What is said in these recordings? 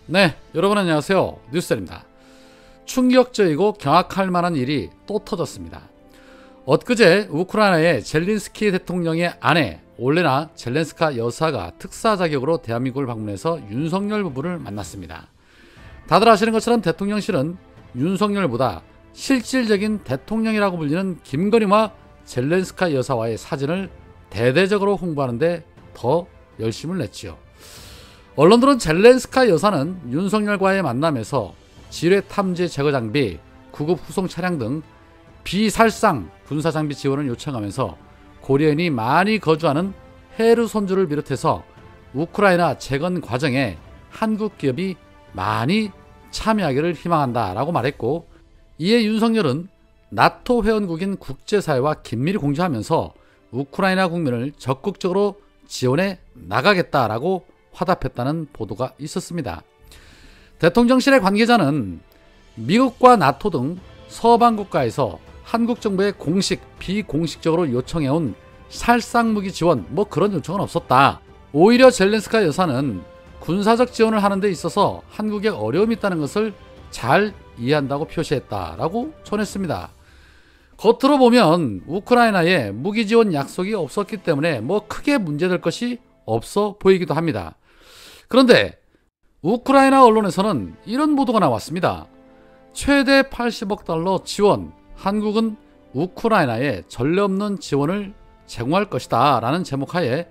네, 여러분 안녕하세요. 뉴스입니다. 충격적이고 경악할 만한 일이 또 터졌습니다. 엊그제 우크라이나의 젤린스키 대통령의 아내 올레나 젤렌스카 여사가 특사 자격으로 대한민국을 방문해서 윤석열 부부를 만났습니다. 다들 아시는 것처럼 대통령실은 윤석열보다 실질적인 대통령이라고 불리는 김건희와 젤렌스카 여사와의 사진을 대대적으로 홍보하는데 더 열심을 냈지요. 언론들은 젤렌스카 여사는 윤석열과의 만남에서 지뢰 탐지 제거 장비, 구급 후송 차량 등 비살상 군사 장비 지원을 요청하면서 고려인이 많이 거주하는 헤르손주를 비롯해서 우크라이나 재건 과정에 한국 기업이 많이 참여하기를 희망한다라고 말했고, 이에 윤석열은 나토 회원국인 국제사회와 긴밀히 공조하면서 우크라이나 국민을 적극적으로 지원해 나가겠다라고 화답했다는 보도가 있었습니다. 대통령실의 관계자는 미국과 나토 등 서방 국가에서 한국 정부에 공식, 비공식적으로 요청해온 살상무기 지원 그런 요청은 없었다. 오히려 젤렌스카 여사는 군사적 지원을 하는 데 있어서 한국에 어려움이 있다는 것을 잘 이해한다고 표시했다라고 전했습니다. 겉으로 보면 우크라이나에 무기 지원 약속이 없었기 때문에 크게 문제될 것이 없어 보이기도 합니다. 그런데 우크라이나 언론에서는 이런 보도가 나왔습니다. 최대 80억 달러 지원, 한국은 우크라이나에 전례 없는 지원을 제공할 것이다 라는 제목하에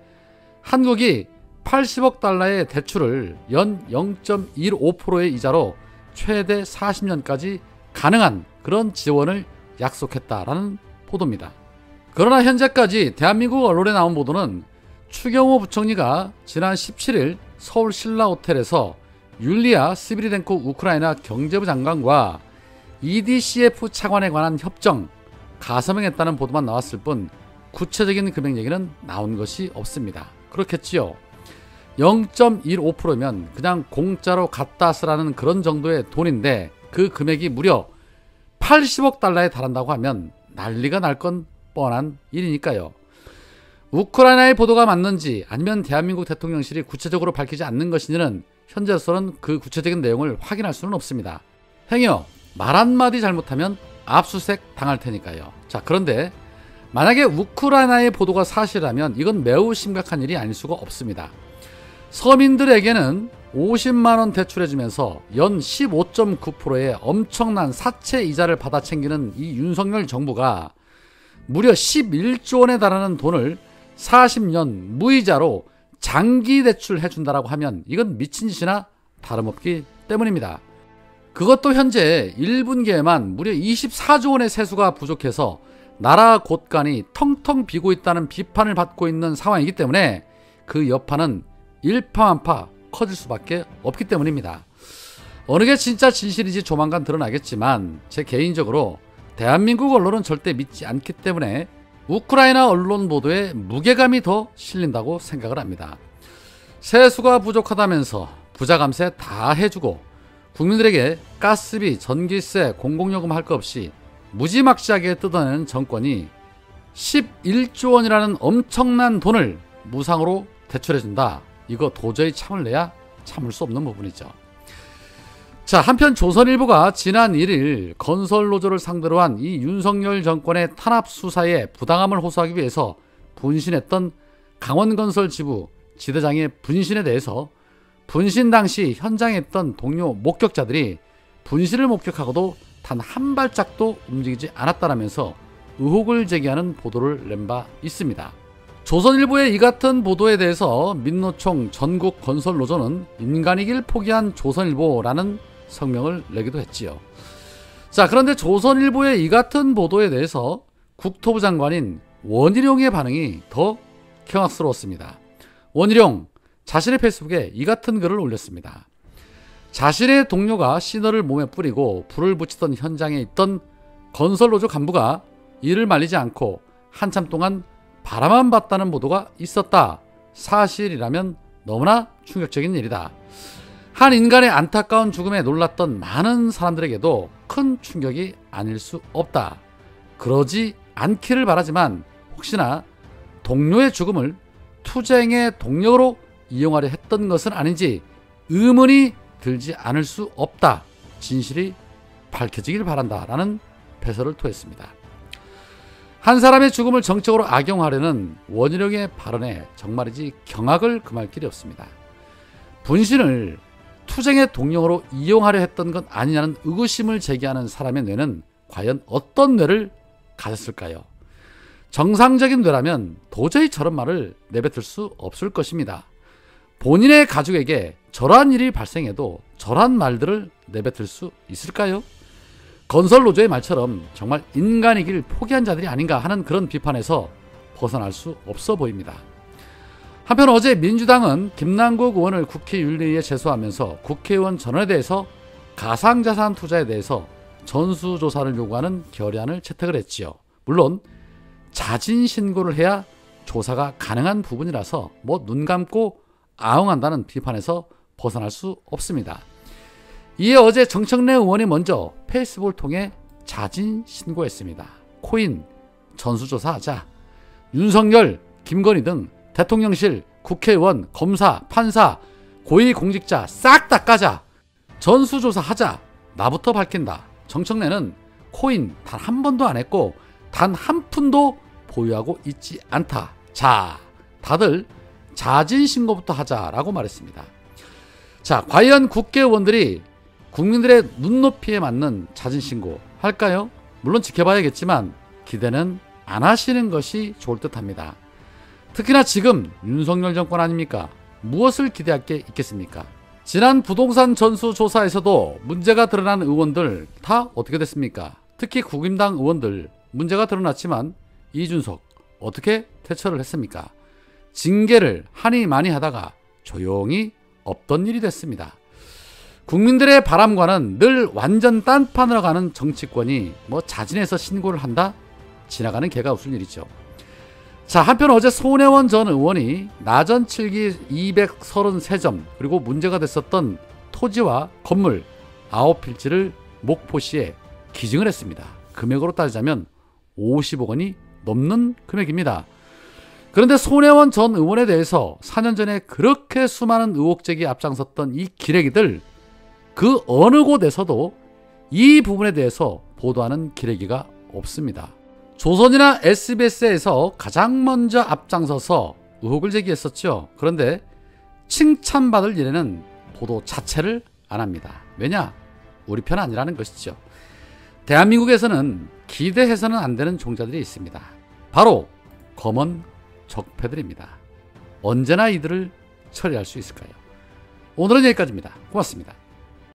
한국이 80억 달러의 대출을 연 0.15%의 이자로 최대 40년까지 가능한 그런 지원을 약속했다라는 보도입니다. 그러나 현재까지 대한민국 언론에 나온 보도는 추경호 부총리가 지난 17일 서울 신라호텔에서 율리아 스비리덴코 우크라이나 경제부 장관과 EDCF 차관에 관한 협정 가서명했다는 보도만 나왔을 뿐 구체적인 금액 얘기는 나온 것이 없습니다. 그렇겠지요. 0.15%면 그냥 공짜로 갖다 쓰라는 그런 정도의 돈인데 그 금액이 무려 80억 달러에 달한다고 하면 난리가 날 건 뻔한 일이니까요. 우크라이나의 보도가 맞는지 아니면 대한민국 대통령실이 구체적으로 밝히지 않는 것인지는 현재로서는 그 구체적인 내용을 확인할 수는 없습니다. 행여 말 한마디 잘못하면 압수수색 당할 테니까요. 자, 그런데 만약에 우크라이나의 보도가 사실이라면 이건 매우 심각한 일이 아닐 수가 없습니다. 서민들에게는 50만원 대출해주면서 연 15.9%의 엄청난 사채 이자를 받아 챙기는 이 윤석열 정부가 무려 11조 원에 달하는 돈을 40년 무이자로 장기 대출해준다라고 하면 이건 미친 짓이나 다름없기 때문입니다. 그것도 현재 1분기에만 무려 24조 원의 세수가 부족해서 나라 곳간이 텅텅 비고 있다는 비판을 받고 있는 상황이기 때문에 그 여파는 일파만파 커질 수밖에 없기 때문입니다. 어느 게 진짜 진실인지 조만간 드러나겠지만 제 개인적으로 대한민국 언론은 절대 믿지 않기 때문에 우크라이나 언론 보도에 무게감이 더 실린다고 생각을 합니다. 세수가 부족하다면서 부자 감세 다 해주고 국민들에게 가스비, 전기세, 공공요금 할 것 없이 무지막지하게 뜯어내는 정권이 11조 원이라는 엄청난 돈을 무상으로 대출해준다. 이거 도저히 참을래야 참을 수 없는 부분이죠. 자, 한편 조선일보가 지난 1일 건설노조를 상대로 한 이 윤석열 정권의 탄압 수사에 부당함을 호소하기 위해서 분신했던 강원건설 지부 지대장의 분신에 대해서 분신 당시 현장에 있던 동료 목격자들이 분신을 목격하고도 단 한 발짝도 움직이지 않았다라면서 의혹을 제기하는 보도를 낸 바 있습니다. 조선일보의 이 같은 보도에 대해서 민노총 전국건설노조는 인간이길 포기한 조선일보라는 성명을 내기도 했지요. 자, 그런데 조선일보의 이 같은 보도에 대해서 국토부 장관인 원희룡의 반응이 더 경악스러웠습니다. 원희룡 자신의 페이스북에 이 같은 글을 올렸습니다. 자신의 동료가 시너를 몸에 뿌리고 불을 붙이던 현장에 있던 건설노조 간부가 이를 말리지 않고 한참 동안 바라만 봤다는 보도가 있었다. 사실이라면 너무나 충격적인 일이다. 한 인간의 안타까운 죽음에 놀랐던 많은 사람들에게도 큰 충격이 아닐 수 없다. 그러지 않기를 바라지만 혹시나 동료의 죽음을 투쟁의 동력으로 이용하려 했던 것은 아닌지 의문이 들지 않을 수 없다. 진실이 밝혀지길 바란다. 라는 패설을 토했습니다. 한 사람의 죽음을 정적으로 악용하려는 원희룡의 발언에 정말이지 경악을 금할 길이 없습니다. 분신을 투쟁의 동력으로 이용하려 했던 것 아니냐는 의구심을 제기하는 사람의 뇌는 과연 어떤 뇌를 가졌을까요? 정상적인 뇌라면 도저히 저런 말을 내뱉을 수 없을 것입니다. 본인의 가족에게 저러한 일이 발생해도 저러한 말들을 내뱉을 수 있을까요? 건설노조의 말처럼 정말 인간이길 포기한 자들이 아닌가 하는 그런 비판에서 벗어날 수 없어 보입니다. 한편 어제 민주당은 김남국 의원을 국회 윤리위에 제소하면서 국회의원 전원에 대해서 가상자산 투자에 대해서 전수조사를 요구하는 결의안을 채택을 했지요. 물론 자진신고를 해야 조사가 가능한 부분이라서 뭐 눈 감고 아웅한다는 비판에서 벗어날 수 없습니다. 이에 어제 정청래 의원이 먼저 페이스북을 통해 자진신고했습니다. 코인 전수조사하자. 윤석열, 김건희 등 대통령실, 국회의원, 검사, 판사, 고위공직자 싹 다 까자. 전수조사하자. 나부터 밝힌다. 정청래는 코인 단 한 번도 안 했고 단 한 푼도 보유하고 있지 않다. 자, 다들 자진신고부터 하자라고 말했습니다. 자, 과연 국회의원들이 국민들의 눈높이에 맞는 자진신고 할까요? 물론 지켜봐야겠지만 기대는 안 하시는 것이 좋을 듯 합니다. 특히나 지금 윤석열 정권 아닙니까? 무엇을 기대할 게 있겠습니까? 지난 부동산 전수조사에서도 문제가 드러난 의원들 다 어떻게 됐습니까? 특히 국민당 의원들 문제가 드러났지만 이준석 어떻게 퇴처를 했습니까? 징계를 하니 많이 하다가 조용히 없던 일이 됐습니다. 국민들의 바람과는 늘 완전 딴판으로 가는 정치권이 뭐 자진해서 신고를 한다? 지나가는 개가 없을 일이죠. 자, 한편 어제 손혜원 전 의원이 나전 7기 233점 그리고 문제가 됐었던 토지와 건물 9필지를 목포시에 기증을 했습니다. 금액으로 따지자면 50억 원이 넘는 금액입니다. 그런데 손혜원 전 의원에 대해서 4년 전에 그렇게 수많은 의혹 제기에 앞장섰던 이 기레기들 그 어느 곳에서도 이 부분에 대해서 보도하는 기레기가 없습니다. 조선이나 SBS에서 가장 먼저 앞장서서 의혹을 제기했었죠. 그런데 칭찬받을 일에는 보도 자체를 안 합니다. 왜냐? 우리 편 아니라는 것이죠. 대한민국에서는 기대해서는 안 되는 종자들이 있습니다. 바로 검언 적폐들입니다. 언제나 이들을 처리할 수 있을까요? 오늘은 여기까지입니다. 고맙습니다.